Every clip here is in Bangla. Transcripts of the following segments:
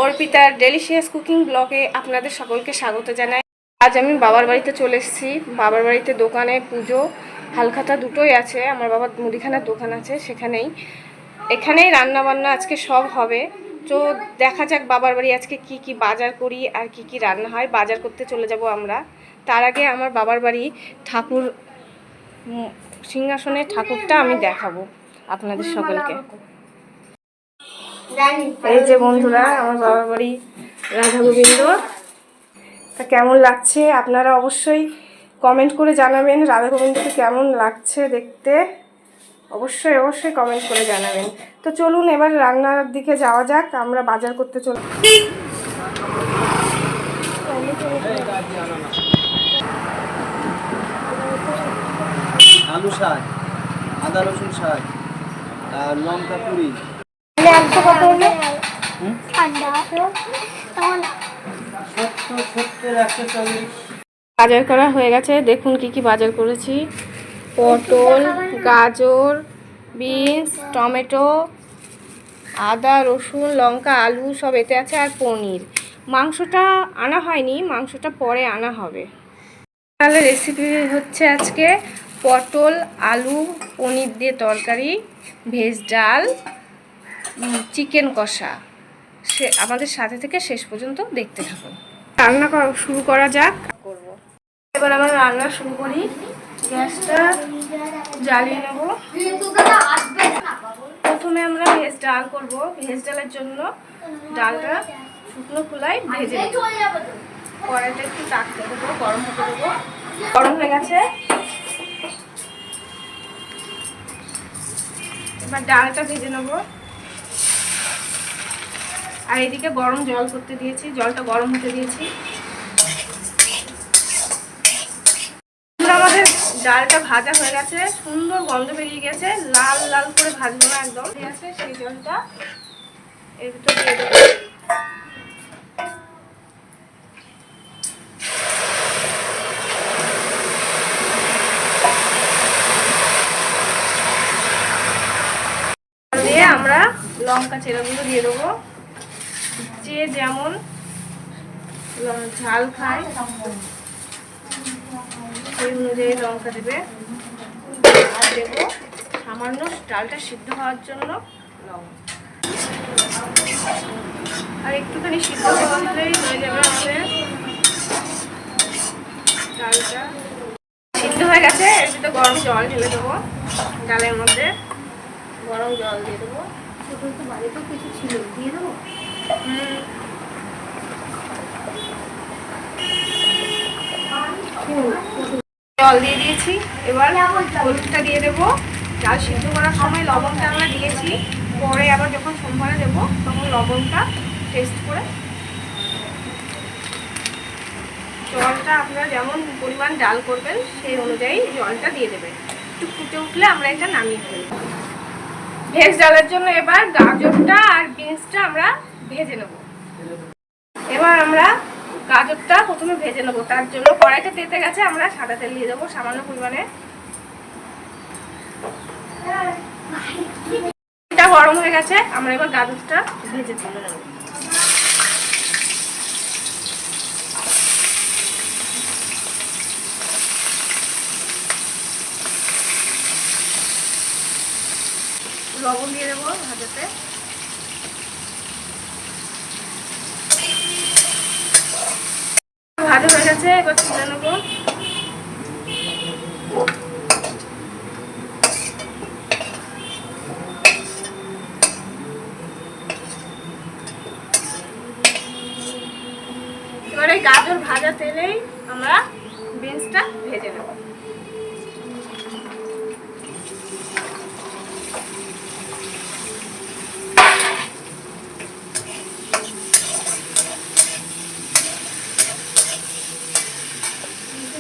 অর্পিতার ডেলিশিয়াস কুকিং ব্লগে আপনাদের সকলকে স্বাগত জানাই। আজ আমি বাবার বাড়িতে চলে এসেছি। বাবার বাড়িতে দোকানে পুজো হালখাতা দুটোই আছে। আমার বাবার মুদিখানার দোকান আছে, এখানেই রান্নাবান্না আজকে সব হবে। তো দেখা যাক বাবার বাড়ি আজকে কি কি বাজার করি আর কি কি রান্না হয়। বাজার করতে চলে যাব আমরা। তার আগে আমার বাবার বাড়ি ঠাকুর সিংহাসনের ঠাকুরটা আমি দেখাবো আপনাদের সকলকে। এই যে বন্ধুরা, আমার বাবার বাড়ি রাধা গোবিন্দ। তা কেমন লাগছে আপনারা অবশ্যই কমেন্ট করে জানাবেন। রাধা গোবিন্দকে কেমন লাগছে দেখতে অবশ্যই অবশ্যই কমেন্ট করে জানাবেন। তো চলুন এবার রান্নার দিকে যাওয়া যাক। আমরা বাজার করতে চল। আলু শাক, আদা রসুন শাক, আর লঙ্কা পুরি। বাজার করা হয়ে গেছে। দেখুন কি কি বাজার করেছি। পটল, গাজর, বিনস, টমেটো, আদা রসুন লঙ্কা আলু সব এতে আছে, আর পনির। মাংসটা আনা হয়নি, মাংসটা পরে আনা হবে। তাহলে রেসিপি হচ্ছে আজকে পটল আলু পনির দিয়ে তরকারি, ভেজ ডাল, চিকেন কষা। আমাদের সাথে থেকে শেষ পর্যন্ত দেখতে থাকুন। রান্না শুরু করা যাক। এবার আমরা রান্না শুরু করি। গ্যাসটা জ্বালিয়ে নেব। প্রথমে আমরা ভেজ ডাল করব। ভেজ ডালের জন্য ডালটা শুকনো খোলায় ভেজে নেব। কড়াইটা একটু চাকতে দেবো, গরম হতে দেবো। গরম হয়ে গেছে, এবার ডালটা ভেজে নেব। আর এদিকে গরম জল করতে দিয়েছি, জলটা গরম হতে দিয়েছি। আমাদের ডালটা ভাজা হয়ে গেছে, সুন্দর গন্ধ বেরিয়ে গেছে। লাল লাল করে ভাজবো না, একদম ঠিক আছে। সেই জলটা এর ভিতর দিয়ে দেবো। দিয়ে আমরা লঙ্কা চেরাগুলো দিয়ে দেবো। যে যেমন ঝাল খায় সেই অনুযায়ী লঙ্কা দেবে। আর দেবো সামান্য ডালটা সিদ্ধ হওয়ার জন্য লবণ। আর একটুখানি সিদ্ধ হলেই হয়ে যাবে আমাদের ডালটা। সিদ্ধ হয়ে গেছে, এর ভিতরে গরম জল ঢেলে দেবো। ডালের মধ্যে গরম জল দিয়ে দেবো। ছোটো তো বাড়িতেও কিছু ছিল, দিয়ে দেবো। জল দিয়ে দিয়েছি। এবার হলুদটা দিয়ে দেবো। ডাল সিদ্ধ করার সময় লবণটা আমরা দিয়েছি, পরে আবার যখন সোমবারে দেবো তখন লবণটা টেস্ট করে। জলটা আপনারা যেমন পরিমাণ ডাল করবেন সেই অনুযায়ী জলটা দিয়ে দেবেন। একটু ফুটে উঠলে আমরা এটা নামিয়ে ফেলবো। ভেজ ডালের জন্য এবার গাজরটা আর বিনসটা আমরা ভেজে নেব। এবার আমরা গাজরটা প্রথমে ভেজে নেবো। তার জন্য কড়াইটা তেতে গেছে, আমরা সাদা তেল দিয়ে দেবো সামান্য পরিমাণে। এটা গরম হয়ে গেছে, আমরা এবার গাজরটা ভেজে তুলে নেব। লবণ দিয়ে দেবো ভাজাতে। ভাজা হয়ে গেছে, এবার তুলে নেবো। এবার এই গাজর ভাজা তেলেই আমরা বিনসটা ভেজে নেব।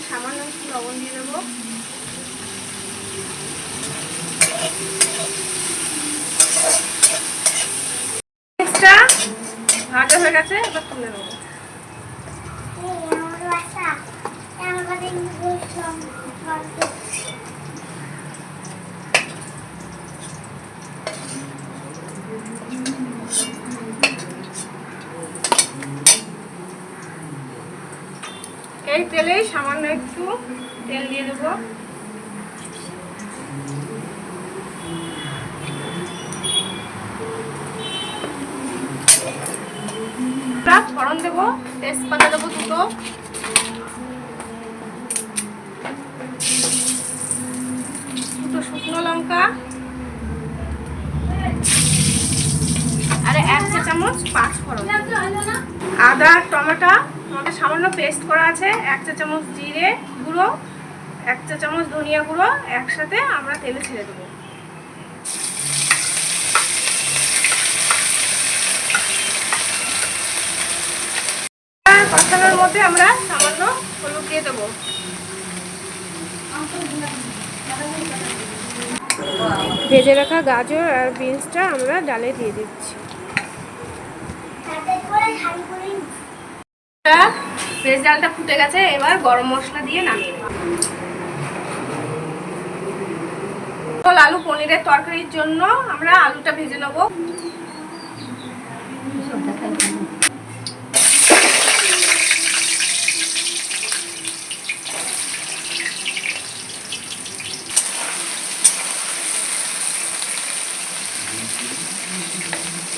সামান্য একটু লবণ দিয়ে দেবো। ভাজা হয়ে গেছে, এবার তুলে নেবো। এই তেলেই সামান্য একটু তেল দিয়ে দেবো। ফোড়ন দেবো, তেজপাতা দেবো দুটো, শুকনো লঙ্কা আর 1 চা চামচ পাঁচফোড়ন। আদা আর টমেটো আমাদের সামান্য পেস্ট করা আছে, 1 চা চামচ জিরে গুঁড়ো, 1 চা চামচ ধনিয়া গুঁড়ো একসাথে আমরা তেলে ছেড়ে দেবো। কষানোর মধ্যে আমরা সামান্য হলুদ দিয়ে দেবো। ভেজে রাখা গাজর আর বিনসটা আমরা ডালে দিয়ে দিচ্ছি। ভেজ ডালটা ফুটে গেছে, এবার গরম মশলা দিয়ে নামিয়ে দেবো। আলু পনিরের তরকারির জন্য আমরা আলুটা ভেজে নেব।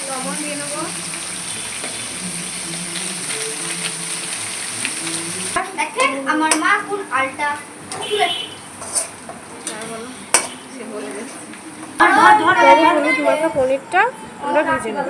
লবণ দিয়ে নেবো। দেখেন আমার মা কোন আলটা হলুদ মাখা পনিরটা আমরা ভেজে নেব।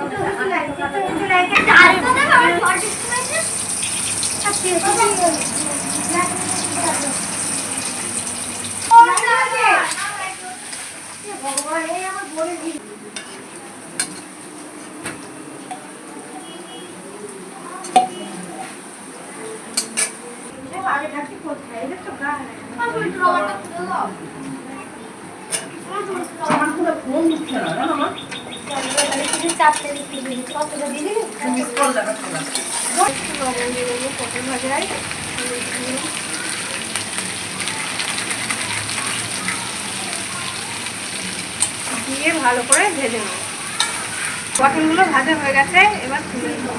দিয়ে ভালো করে ভেজে নেব। পটলগুলো ভাজা হয়ে গেছে, এবার তুলে নেব।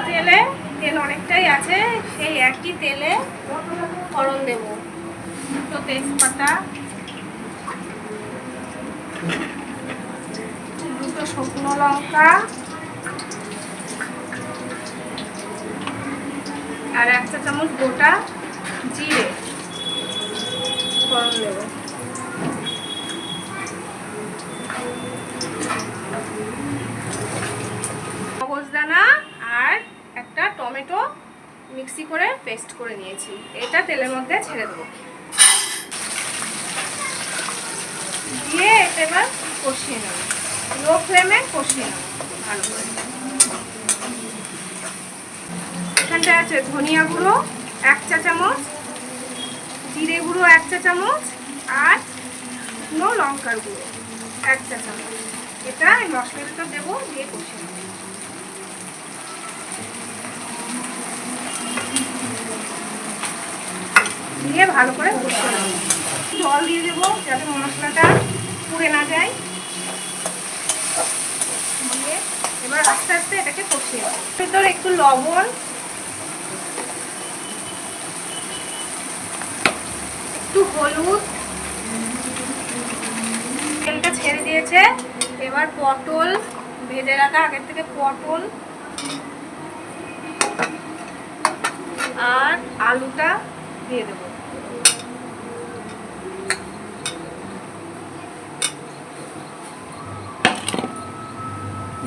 তেলে তেল অনেকটাই আছে, সেই একই তেলে ফোড়ন দেব। দুটো তেজপাতা, দুটো শুকনো লঙ্কা আর 1 চা চামচ গোটা জিরে ফোড়ন দেব। মগজদানা আর একটা টমেটো মিক্সি করে পেস্ট করে নিয়েছি, এটা তেলের মধ্যে ছেড়ে দেবো। দিয়ে এটা এবার কষিয়ে নেব, লো ফ্লেমে কষিয়ে নেব ভালো করে। এখানটা আছে ধনিয়া গুঁড়ো 1 চা চামচ, জিরে গুঁড়ো 1 চা চামচ আর শুকনো লঙ্কার গুঁড়ো 1 চা চামচ। এটা এই মশলাটা দেবো, দিয়ে কষিয়ে নেব। দিয়ে ভালো করে কষিয়ে নেব। জল দিয়ে দেবো যাতে মশলাটা পুড়ে না যায়। দিয়ে এবার আস্তে আস্তে এটাকে কষিয়ে নেব। ভিতরে একটু লবণ, একটু হলুদ, তেলটা ছেড়ে দিয়েছে। এবার পটল ভেজে রাখা আগের থেকে পটল আর আলুটা দিয়ে দেবো।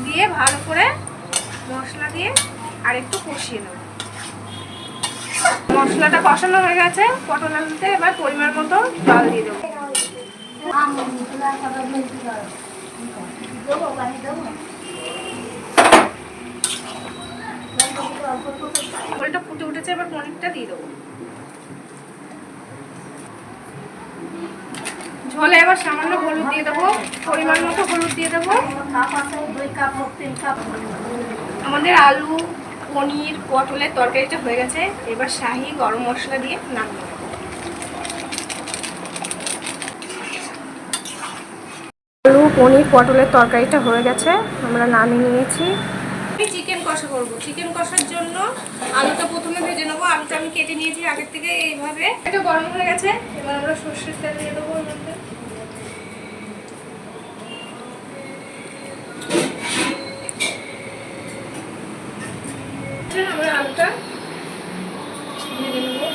দিয়ে ভালো করে মশলা দিয়ে আর একটু কষিয়ে নেব। মশলাটা কষানো হয়ে গেছে, পটল আলুতে এবার পরিমাণ মতো জল দিয়ে দেবো। পটলটা ফুটে উঠেছে, এবার পনিরটা দিয়ে দেবো। ঝোলে এবার সামান্য হলুদ দিয়ে দেবো, পরিমাণ মতো হলুদ দিয়ে দেবো। আমাদের আলু পনির পটলের তরকারিটা হয়ে গেছে, এবার শাহি গরম মশলা দিয়ে নামিয়ে দেবো। আলু পনির পটলের তরকারিটা হয়ে গেছে, আমরা নামিয়ে নিয়েছি। আমি চিকেন কষা করব। চিকেন কষার জন্য আলুটা প্রথমে ভেজে নেবো। আলুটা আমি কেটে নিয়েছি আগের থেকে এইভাবে। এটা গরম হয়ে গেছে, এবার আমরা সর্ষের তেল দিয়ে দেবো ওর মধ্যে। আমরা আলুটা ভেজে নেবো।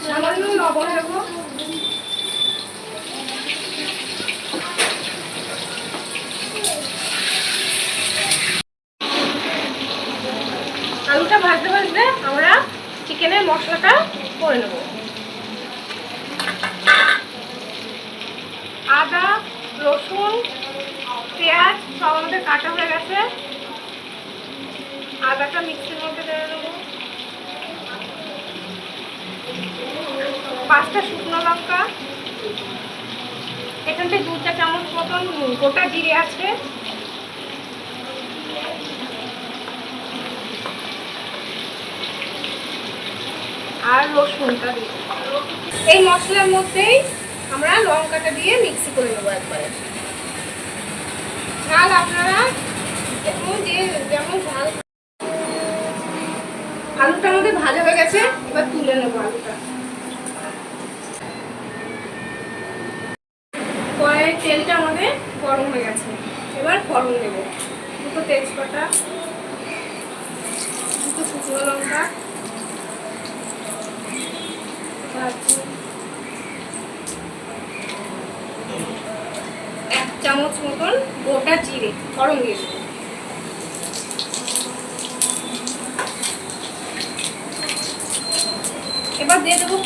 সামান্য লবণ দেবো। আলুটা ভাজতে ভাজতে আমরা চিকেনের মশলাটা করে নেব। আদা, রসুন, পেঁয়াজ সব আমাদের কাটা হয়ে গেছে। আদাটা মিক্সির মধ্যে দিয়ে দেবো। 5টা শুকনো লঙ্কা, এখানটায় 2 চামচ মতন গোটা জিরে আছে, আর রসুনটা দিই। এই মশলার মধ্যেই আমরা লঙ্কাটা দিয়ে মিক্সি করে নেবো একবারে। ঝাল আপনারা যেমন ঝাল। আলুটা আমাদের ভাজা হয়ে গেছে, এবার তুলে নেবো আলুটা। কড়াইয়ের তেলটা আমাদের গরম হয়ে গেছে, এবার ফোড়ন দেব। 2 তেজপাতা, 2 শুকনো লঙ্কা, 1 চামচ মতন গোটা জিরে ফোড়ন দিয়ে দেবো। এবার দিয়ে দেবো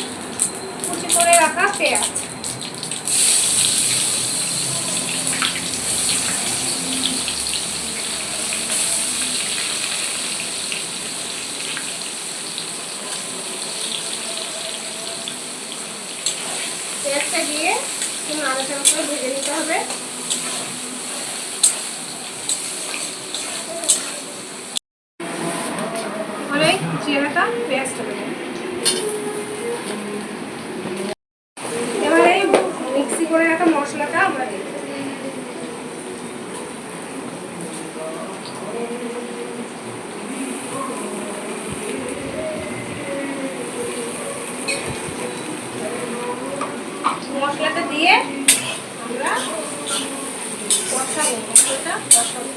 কুচি করে রাখা পেঁয়াজ। পেঁয়াজটা দিয়ে একটু নাড়াচাড়া করে ভেজে নিতে হবে। অনেক জিরাটা পেঁয়াজটা দেবো। এবারে মিক্সি করে রাখা মশলাটা আমরা দেবো। মশলাটা দিয়ে আমরা কষাবো। মশলাটা কষাবো।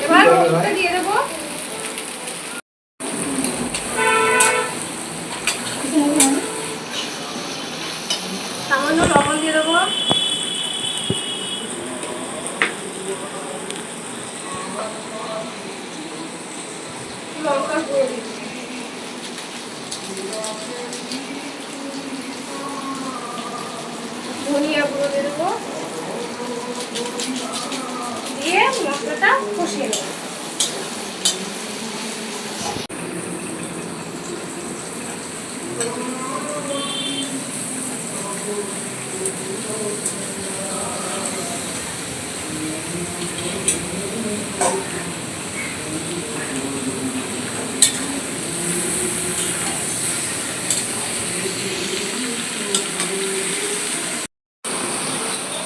এবার হলুদটা দিয়ে দেবো। সামান্য লবণ দিয়ে দেবো। লঙ্কার গুঁড়ো দিয়ে দেবো। ধনিয়া গুঁড়ো দিয়ে দেবো। দিয়ে মশলাটা কষিয়ে নেবো।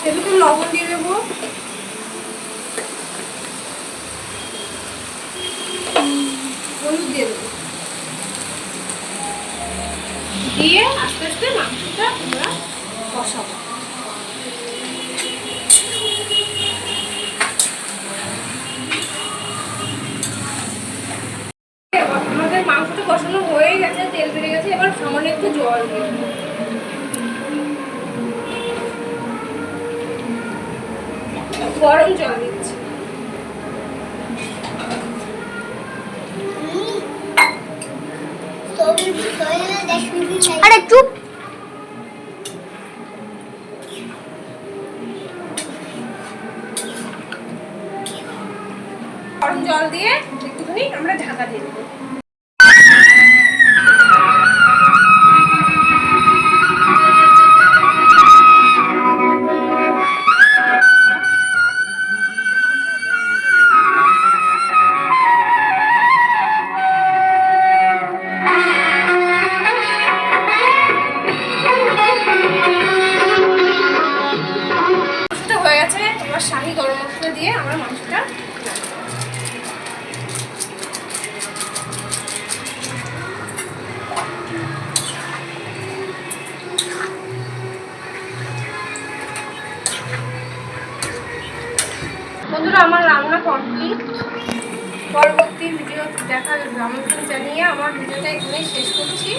একটু লবণ দিয়ে দেবো। হলুদ দিয়ে দেবো। দিয়ে আস্তে আস্তে মাংসটা আমরা কষাবো। আমাদের মাংসটা কষানো হয়ে গেছে, তেল বেরিয়ে গেছে। এবার সামান্য একটু জল দিয়ে দেবো। গরম জল দিচ্ছি। আরে চুপ। গরম জল দিয়ে একটুখানি আমরা ঢাকা দিয়ে দেবো। ভিডিও দেখার আমন্ত্রণ জানিয়ে আমার ভিডিওটা এখানেই শেষ করছি।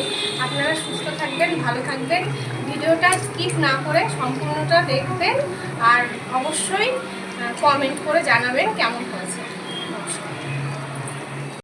আপনারা সুস্থ থাকবেন, ভালো থাকবেন, ভিডিওটা স্কিপ না করে সম্পূর্ণটা দেখবেন আর অবশ্যই কমেন্ট করে জানাবেন কেমন হয়েছে।